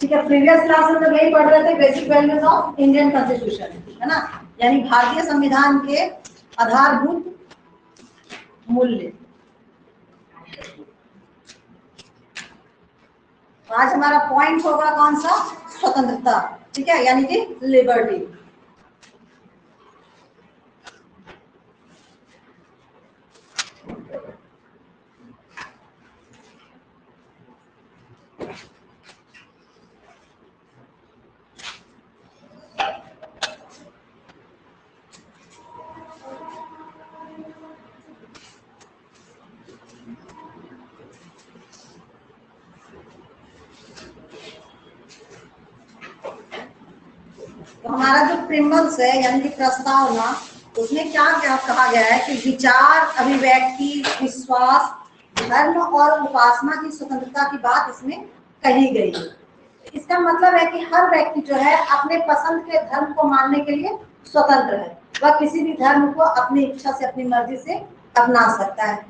ठीक है, previous class में तो यही पढ़ रहे थे, basic values of Indian constitution, है ना, यानी भारतीय संविधान के आधारभूत मूल्य। आज हमारा पॉइंट होगा कौन सा? स्वतंत्रता, ठीक है, यानी कि लिबर्टी। तो हमारा जो प्रीमल्स है यानी कि प्रस्तावना, उसमें क्या क्या कहा गया है कि विचार, अभिव्यक्ति, विश्वास, धर्म और उपासना की स्वतंत्रता की बात इसमें कही गई है। इसका मतलब है कि हर व्यक्ति जो है अपने पसंद के धर्म को मानने के लिए स्वतंत्र है। वह किसी भी धर्म को अपनी इच्छा से, अपनी मर्जी से अपना सकता है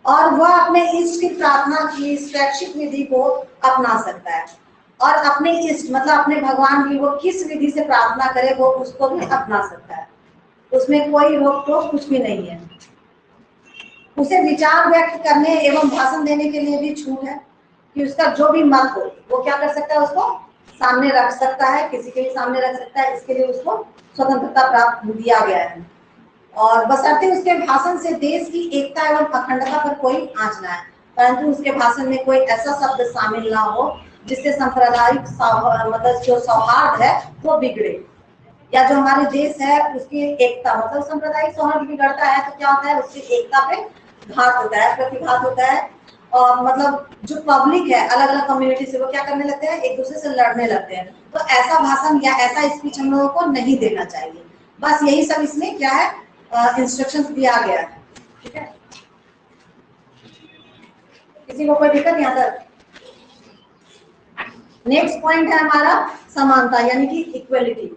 और वह अपने इष्ट की प्रार्थना की स्वैच्छिक विधि को अपना सकता है और अपने इष्ट मतलब अपने भगवान की वो किस विधि से प्रार्थना करे वो उसको भी अपना सकता है। उसमें कोई रोक टोक कुछ भी नहीं है। उसे विचार व्यक्त करने एवं भाषण देने के लिए भी छूट है कि उसका जो भी मत हो वो क्या कर सकता है, उसको सामने रख सकता है, किसी के भी सामने रख सकता है। इसके लिए उसको स्वतंत्रता प्राप्त दिया गया है और बशर्ते उसके भाषण से देश की एकता एवं अखंडता पर कोई आंच ना आए, परंतु उसके भाषण में कोई ऐसा शब्द शामिल ना हो जिससे सांप्रदायिक मतलब जो सौहार्द है वो बिगड़े, या जो हमारे देश है उसकी एकता, मतलब सांप्रदायिक सौहार्द बिगड़ता है तो क्या होता है, उसकी एकता पे घात होता है, प्रतिघात होता है। और मतलब जो पब्लिक है अलग अलग कम्युनिटी से वो क्या करने लगते हैं, एक दूसरे से लड़ने लगते हैं। तो ऐसा भाषण या ऐसा स्पीच हम लोगों को नहीं देना चाहिए। बस यही सब इसमें क्या है, इंस्ट्रक्शंस दिया गया है। ठीक है, किसी को कोई दिक्कत यहाँ तक? नेक्स्ट पॉइंट है हमारा समानता यानी कि इक्वलिटी।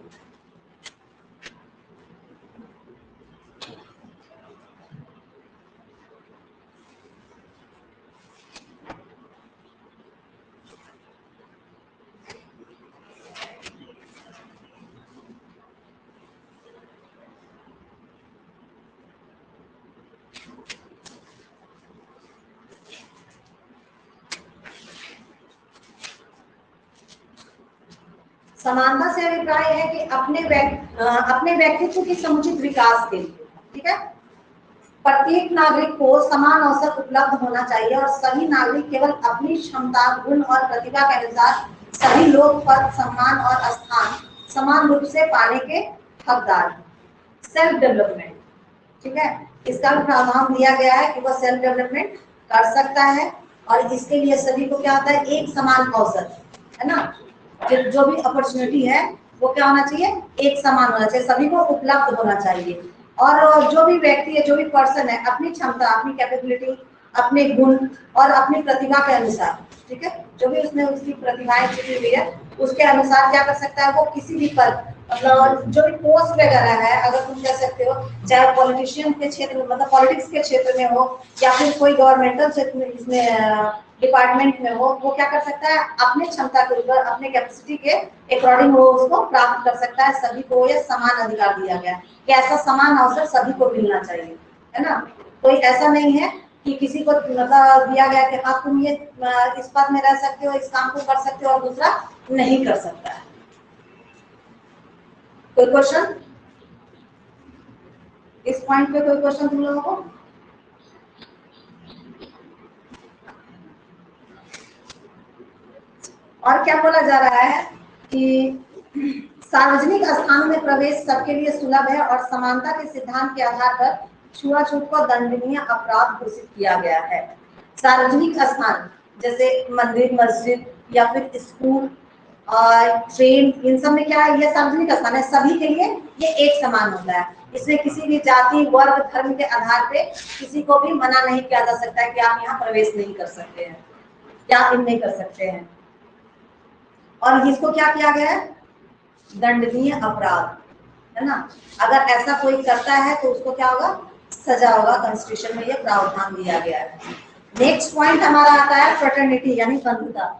समानता से अभिप्राय है कि अपने व्यक्तित्व की समुचित विकास के लिए, ठीक है, प्रत्येक नागरिक को समान अवसर उपलब्ध होना चाहिए और सभी नागरिक केवल अपनी क्षमता, गुण और प्रतिभा के अनुसार सभी लोग पद, सम्मान और स्थान समान रूप से पाने के हकदार। सेल्फ डेवलपमेंट, ठीक है, इसका भी प्रावधान दिया गया है कि वह सेल्फ डेवलपमेंट कर सकता है और इसके लिए सभी को क्या होता है, एक समान अवसर, है ना, जो भी अपॉर्चुनिटी है वो क्या होना चाहिए, एक समान होना चाहिए, सभी को उपलब्ध होना चाहिए। और जो भी व्यक्ति है, जो भी पर्सन है, अपनी क्षमता, अपनी कैपेबिलिटी, अपने गुण और अपनी प्रतिभा के अनुसार, ठीक है, जो भी उसने उसकी प्रतिभाएं छिपी हुई है उसके अनुसार क्या कर सकता है, वो किसी भी पद, मतलब जो भी पोस्ट वगैरह है, अगर तुम कह सकते हो, चाहे पॉलिटिशियन के क्षेत्र में, मतलब पॉलिटिक्स के क्षेत्र में हो या फिर कोई गवर्नमेंटल क्षेत्र में, इसमें डिपार्टमेंट में हो, वो क्या कर सकता है, अपने क्षमता के ऊपर, अपने कैपेसिटी के अकॉर्डिंग वो उसको प्राप्त कर सकता है। सभी को ये समान अधिकार दिया गया है कि ऐसा समान अवसर सभी को मिलना चाहिए, है ना। कोई ऐसा नहीं है कि किसी को मतलब दिया गया कि हाँ तुम ये इस पद में रह सकते हो, इस काम को कर सकते हो और दूसरा नहीं कर सकता है। कोई क्वेश्चन इस पॉइंट पे? कोई क्वेश्चन तुम लोगों को? और क्या बोला जा रहा है कि सार्वजनिक स्थान में प्रवेश सबके लिए सुलभ है और समानता के सिद्धांत के आधार पर छुआछूत को दंडनीय अपराध घोषित किया गया है। सार्वजनिक स्थान जैसे मंदिर, मस्जिद या फिर स्कूल और ट्रेन, इन सब में क्या है, ये सार्वजनिक स्थान है, सभी के लिए ये एक समान होता है। इसमें किसी भी जाति, वर्ग, धर्म के आधार पे किसी को भी मना नहीं किया जा सकता है कि आप यहाँ प्रवेश नहीं कर सकते हैं या इन नहीं कर सकते हैं। और इसको क्या किया गया है, दंडनीय अपराध, है ना। अगर ऐसा कोई करता है तो उसको क्या होगा, सजा होगा। कॉन्स्टिट्यूशन में ये प्रावधान दिया गया है। नेक्स्ट पॉइंट हमारा आता है फ्रेटर्निटी यानी बंधुता।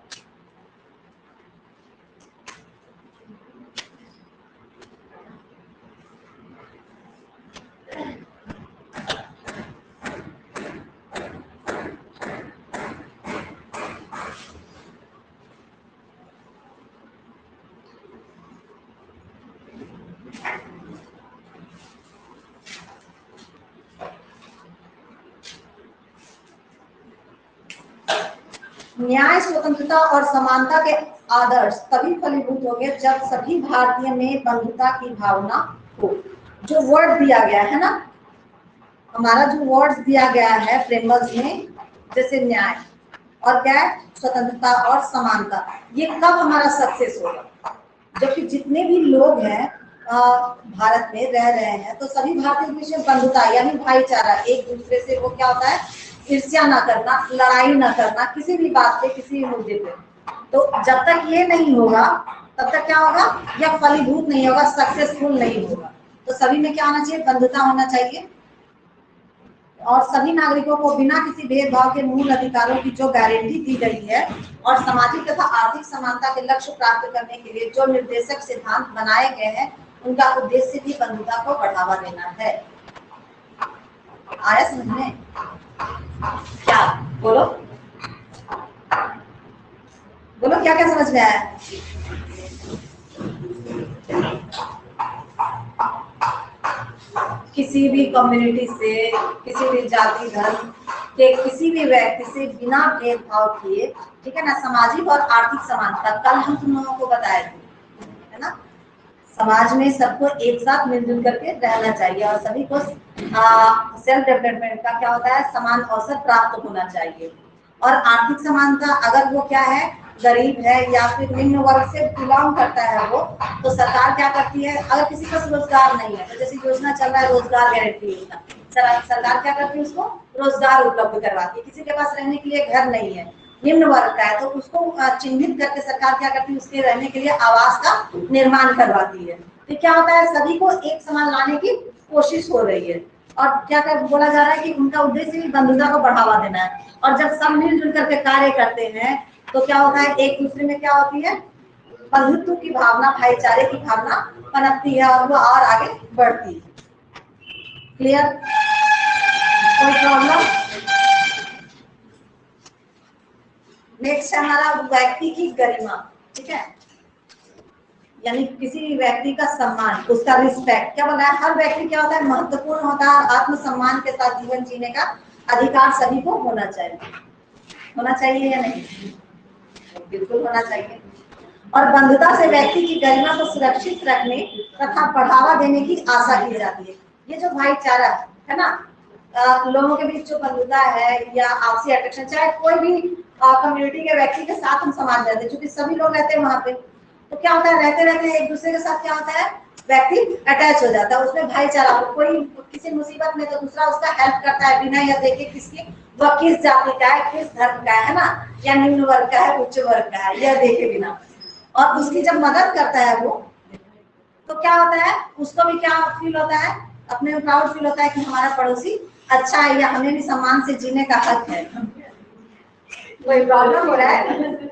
न्याय, स्वतंत्रता और समानता के आदर्श तभी फलीभूत हो गए जब सभी भारतीय में बंधुता की भावना हो। जो वर्ड दिया गया है ना, हमारा जो वर्ड्स दिया गया है फ्रेमवर्क में, जैसे न्याय और क्या है, स्वतंत्रता और समानता, ये कब हमारा सक्सेस होगा? जबकि जितने भी लोग हैं भारत में रह रहे हैं, तो सभी भारतीयों के बीच में बंधुता यानी भाईचारा, एक दूसरे से वो क्या होता है, ईर्ष्या ना करना, लड़ाई ना करना किसी भी बात पे, किसी भी मुद्दे पे। तो जब तक ये नहीं होगा तब तक क्या होगा, यह फलीभूत नहीं होगा, सक्सेसफुल नहीं होगा। तो सभी में क्या होना चाहिए, बंधुता होना चाहिए, और सभी नागरिकों को बिना किसी भेदभाव के मूल अधिकारों की जो गारंटी दी गई है और सामाजिक तथा आर्थिक समानता के लक्ष्य प्राप्त करने के लिए जो निर्देशक सिद्धांत बनाए गए हैं, उनका उद्देश्य भी बंधुता को बढ़ावा देना है। आया समझ में? क्या बोलो बोलो, क्या क्या समझ में आया? किसी भी कम्युनिटी से, किसी भी जाति धर्म के किसी भी व्यक्ति से बिना भेदभाव किए, ठीक है ना, सामाजिक और आर्थिक समानता, कल हम तुम लोगों को बताए थे, है ना, समाज में सबको एक साथ मिलजुल करके रहना चाहिए और सभी को सेल्फ डेवलपमेंट का क्या होता है, समान अवसर प्राप्त होना चाहिए। और आर्थिक समानता, अगर वो क्या है, गरीब है या फिर निम्न वर्ग से बिलोंग करता है वो, तो सरकार क्या करती है, अगर किसी का रोजगार नहीं है, तो जैसे योजना चल रहा है रोजगार गारंटी योजना, सरकार क्या करती है, उसको रोजगार उपलब्ध करवाती है। किसी के पास रहने के लिए घर नहीं है, निम्न वर्ग का है, तो उसको चिन्हित करके सरकार क्या करती है, उसके रहने के लिए आवास का निर्माण करवाती है। तो क्या होता है, सभी को एक समान लाने की कोशिश हो रही है। और क्या कर बोला जा रहा है कि उनका उद्देश्य भी बंधुता को बढ़ावा देना है। और जब सब मिलजुल करके कार्य करते हैं तो क्या होता है, एक दूसरे में क्या होती है, बंधुत्व की भावना, भाईचारे की भावना पनपती है और वो और आगे बढ़ती है। क्लियर? कोई प्रॉब्लम? नेक्स्ट है हमारा व्यक्ति की गरिमा, ठीक है, यानी किसी भी व्यक्ति का सम्मान, उसका रिस्पेक्ट। क्या बोला है, हर व्यक्ति क्या होता है, महत्वपूर्ण होता है, आत्मसम्मान के साथ जीवन जीने का अधिकार सभी को होना चाहिए। होना चाहिए या नहीं? बिल्कुल होना चाहिए। और बंधुता से व्यक्ति की गरिमा को सुरक्षित रखने तथा बढ़ावा देने की आशा की जाती है। ये जो भाईचारा है ना, लोगों के बीच जो बंधुता है या आपसी अट्रैक्शन, चाहे कोई भी कम्युनिटी के व्यक्ति के साथ हम समाज रहते हैं, क्योंकि सभी लोग रहते हैं वहां पे, तो क्या होता है, रहते रहते एक दूसरे के साथ क्या होता है, व्यक्ति अटैच हो जाता है, उसमें भाईचारा, कोई किसी मुसीबत में तो दूसरा उसका हेल्प करता है, बिना यह देखे किसकी, वह किस जाति का है, किस धर्म का है ना, या निम्न वर्ग का है, उच्च वर्ग का है, यह देखे बिना। और उसकी जब मदद करता है वो, तो क्या होता है, उसको भी क्या फील होता है, अपने प्राउड फील होता है कि हमारा पड़ोसी अच्छा है, या हमें भी सम्मान से जीने का हक है। कोई प्रॉब्लम हो रहा है?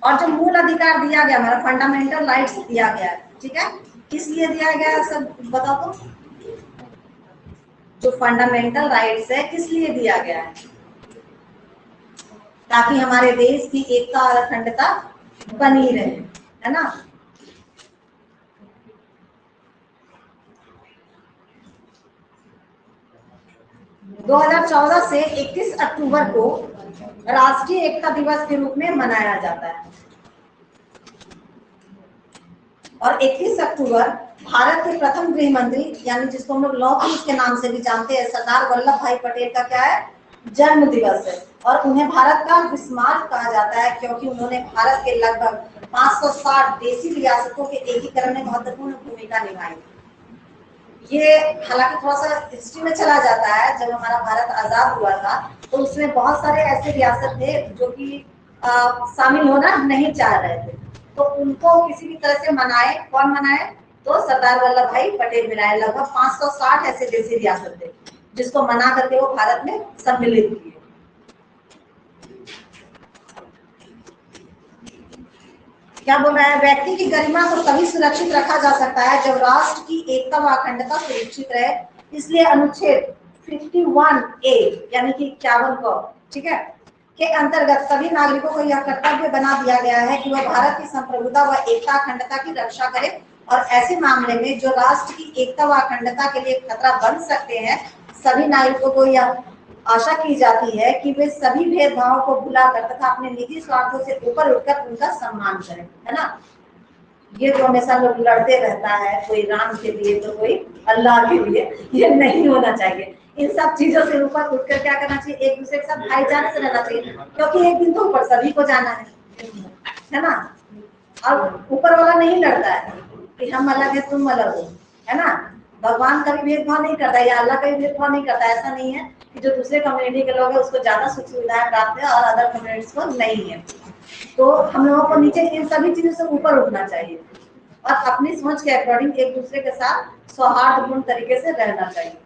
और जो मूल अधिकार दिया गया, हमारा फंडामेंटल राइट्स दिया गया है, ठीक है, किस लिए दिया गया है, सब बताओ तो। जो फंडामेंटल राइट्स है किस लिए दिया गया है? ताकि हमारे देश की एकता और अखंडता बनी रहे, है ना। दो 2014 से 21 अक्टूबर को राष्ट्रीय एकता दिवस के रूप में मनाया जाता है। और 21 अक्टूबर भारत के प्रथम गृह मंत्री, यानी जिसको हम लोग लौह पुरुष के नाम से भी जानते हैं, सरदार वल्लभ भाई पटेल का क्या है, जन्म दिवस है। और उन्हें भारत का बिस्मार्क कहा जाता है, क्योंकि उन्होंने भारत के लगभग 560 देशी रियासतों के एकीकरण में महत्वपूर्ण भूमिका निभाई। ये हालांकि थोड़ा सा हिस्ट्री में चला जाता है, जब हमारा भारत आजाद हुआ था तो उसमें बहुत सारे ऐसे रियासत थे जो कि शामिल होना नहीं चाह रहे थे, तो उनको किसी भी तरह से मनाए। कौन मनाए? तो सरदार वल्लभ भाई पटेल मिलाए। लगभग 560 ऐसे देसी रियासत थे जिसको मना करके वो भारत में सम्मिलित किए। क्या बोल रहा है, व्यक्ति की गरिमा को तभी सुरक्षित रखा जा सकता है जब राष्ट्र की एकता व अखंडता सुरक्षित रहे। इसलिए अनुच्छेद 51A यानी कि 51 को, ठीक है, के अंतर्गत सभी नागरिकों को यह कर्तव्य बना दिया गया है कि वह भारत की संप्रभुता व एकता अखंडता की रक्षा करे और ऐसे मामले में जो राष्ट्र की एकता व अखंडता के लिए खतरा बन सकते हैं, सभी नागरिकों को यह आशा की जाती है कि वे सभी भेदभावों को भुलाकर तथा अपने निजी स्वार्थों से ऊपर उठकर उनका सम्मान करें, है ना। ये जो हमेशा लोग लड़ते रहता है, कोई राम के लिए तो कोई अल्लाह के लिए, ये नहीं होना चाहिए। इन सब चीजों से ऊपर उठकर क्या करना चाहिए, एक दूसरे के साथ भाईचारे से रहना चाहिए, क्योंकि एक दिन तो ऊपर सभी को जाना है ना। और ऊपर वाला नहीं लड़ता है कि हम अलग है तुम अलग हो, है ना। भगवान का भी भेदभाव नहीं करता या अल्लाह का भी भेदभाव नहीं करता। ऐसा नहीं है कि जो दूसरे कम्युनिटी के लोग हैं उसको ज्यादा सुख सुविधाएं प्राप्त है और अदर कम्युनिटीज को नहीं है। तो हम लोगों को नीचे इन सभी चीजों से ऊपर उठना चाहिए और अपनी सोच के अकॉर्डिंग एक दूसरे के साथ सौहार्दपूर्ण तरीके से रहना चाहिए।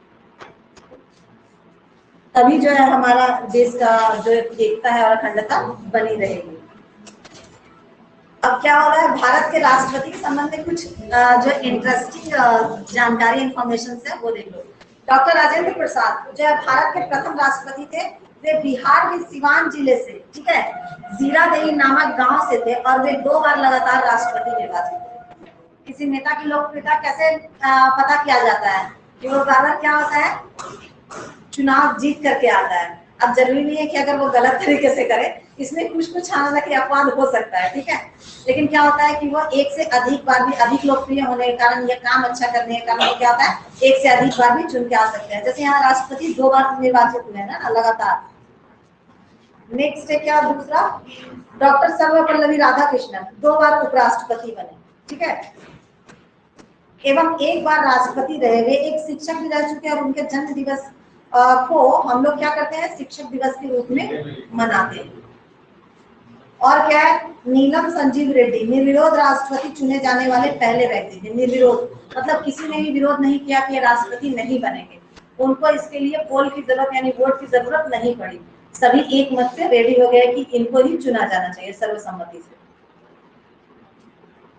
तभी जो है हमारा देश का जो एकता है और अखंडता बनी रहेगी। अब क्या हो रहा है, भारत के राष्ट्रपति के संबंध में कुछ जो इंटरेस्टिंग जानकारी इंफॉर्मेशन है वो देख लो। डॉक्टर राजेंद्र प्रसाद जो है भारत के प्रथम राष्ट्रपति थे। वे बिहार के सिवान जिले से, ठीक है, जीरादेई नामक गांव से थे और वे 2 बार लगातार राष्ट्रपति निर्वाचित थे। किसी नेता की लोकप्रियता कैसे पता किया जाता है कि वो ज्यादा क्या होता है, चुनाव जीत करके आता है। अब जरूरी नहीं है कि अगर वो गलत तरीके से करे, इसमें कुछ हालांकि अपवाद हो सकता है, ठीक है, लेकिन क्या होता है कि वो एक से अधिक बार भी अधिक लोकप्रिय होने के कारण या काम अच्छा करने के कारण क्या होता है, एक से अधिक बार भी चुन के आ सकते हैं। जैसे यहाँ राष्ट्रपति 2 बार निर्वाचित हुए ना लगातार। नेक्स्ट है क्या, दूसरा, डॉक्टर सर्वपल्लवी राधाकृष्णन 2 बार उपराष्ट्रपति बने, ठीक है, एवं 1 बार राष्ट्रपति रहे। वे एक शिक्षक भी रह चुके हैं और उनके जन्म दिवस को हम लोग क्या करते हैं, शिक्षक दिवस के रूप में मनाते हैं। और क्या है, नीलम संजीव रेड्डी निर्विरोध राष्ट्रपति चुने जाने वाले पहले व्यक्ति थे। निर्विरोध मतलब किसी ने भी विरोध नहीं किया कि राष्ट्रपति नहीं बनेंगे, उनको इसके लिए पोल की जरूरत यानी वोट की जरूरत नहीं पड़ी। सभी एक मत से रेडी हो गए कि इनको ही चुना जाना चाहिए सर्वसम्मति से।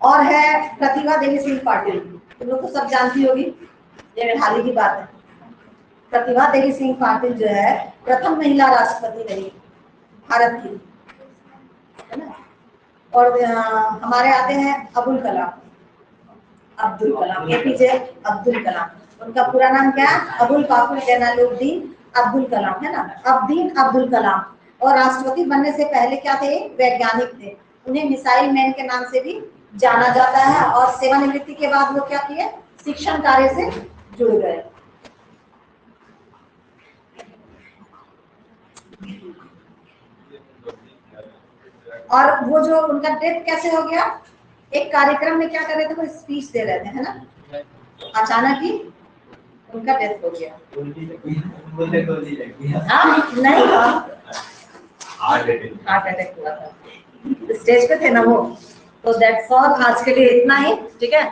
और है प्रतिभा देवी सिंह पाटिल, तुम लोग तो सब जानती होगी, ये हाल ही की बात है। प्रतिभा देवी सिंह पाटिल जो है प्रथम महिला राष्ट्रपति रही भारत की, है ना। और हमारे आते हैं अब्दुल कलाम, एपीजे अब्दुल कलाम। उनका पूरा नाम क्या है, अबुल काकुल जैनुद्दीन अब्दुल कलाम, है ना, अब्दुल कलाम। और राष्ट्रपति बनने से पहले क्या थे, वैज्ञानिक थे। उन्हें मिसाइल मैन के नाम से भी जाना जाता है। और सेवानिवृत्ति के बाद वो क्या किए, शिक्षण कार्य से जुड़ गए। और वो जो उनका डेथ कैसे हो गया, एक कार्यक्रम में क्या कर रहे थे, वो स्पीच दे रहे थे, है ना, अचानक ही उनका डेथ हो गया। नहीं, हार्ट अटैक हुआ था, स्टेज पे थे ना वो। तो दैट्स ऑल, आज के लिए इतना ही, ठीक है।